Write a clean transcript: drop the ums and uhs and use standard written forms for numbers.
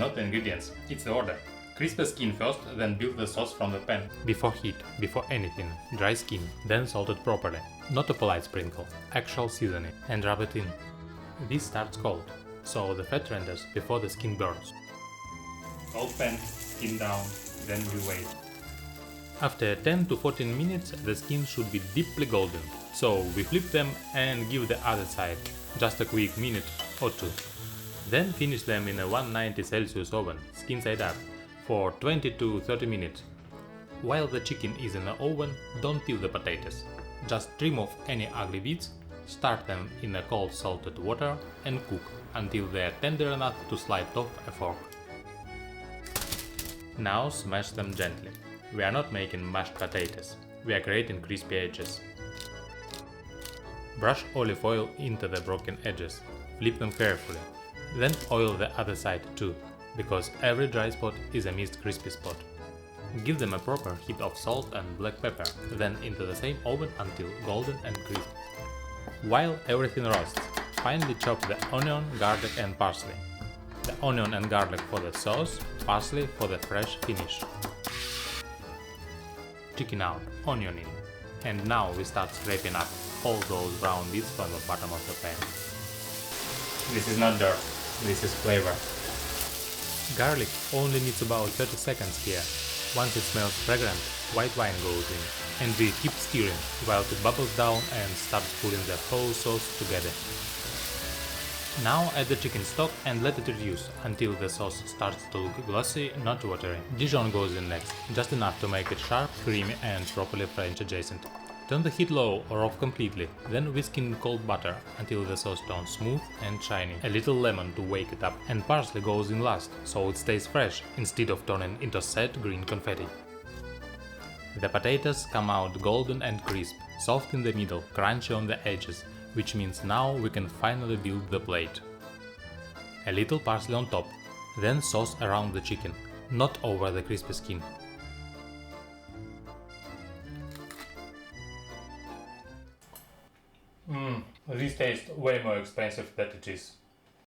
Note the ingredients, it's the order. Crisp the skin first, then build the sauce from the pan. Before heat, before anything, dry skin, then salt it properly. Not a polite sprinkle, actual seasoning, and rub it in. This starts cold, so the fat renders before the skin burns. Cold pan, skin down, then we wait. After 10 to 14 minutes the skin should be deeply golden, so we flip them and give the other side, just a quick minute or two. Then finish them in a 190 Celsius oven, skin side up, for 20 to 30 minutes. While the chicken is in the oven, don't peel the potatoes. Just trim off any ugly bits, start them in a cold salted water and cook until they are tender enough to slide off a fork. Now smash them gently. We are not making mashed potatoes, we are creating crispy edges. Brush olive oil into the broken edges, flip them carefully. Then oil the other side too, because every dry spot is a missed crispy spot. Give them a proper heat of salt and black pepper, then into the same oven until golden and crisp. While everything roasts, finely chop the onion, garlic and parsley. The onion and garlic for the sauce, parsley for the fresh finish. Chicken out, onion in. And now we start scraping up all those brown bits from the bottom of the pan. This is not dirt, this is flavor. Garlic only needs about 30 seconds here. Once it smells fragrant, white wine goes in, and we keep stirring while it bubbles down and starts pulling the whole sauce together. Now add the chicken stock and let it reduce until the sauce starts to look glossy, not watery. Dijon goes in next, just enough to make it sharp, creamy and properly French adjacent. Turn the heat low or off completely, then whisk in cold butter until the sauce turns smooth and shiny. A little lemon to wake it up, and parsley goes in last, so it stays fresh instead of turning into sad green confetti. The potatoes come out golden and crisp, soft in the middle, crunchy on the edges, which means now we can finally build the plate. A little parsley on top, then sauce around the chicken, not over the crispy skin. This tastes way more expensive than it is.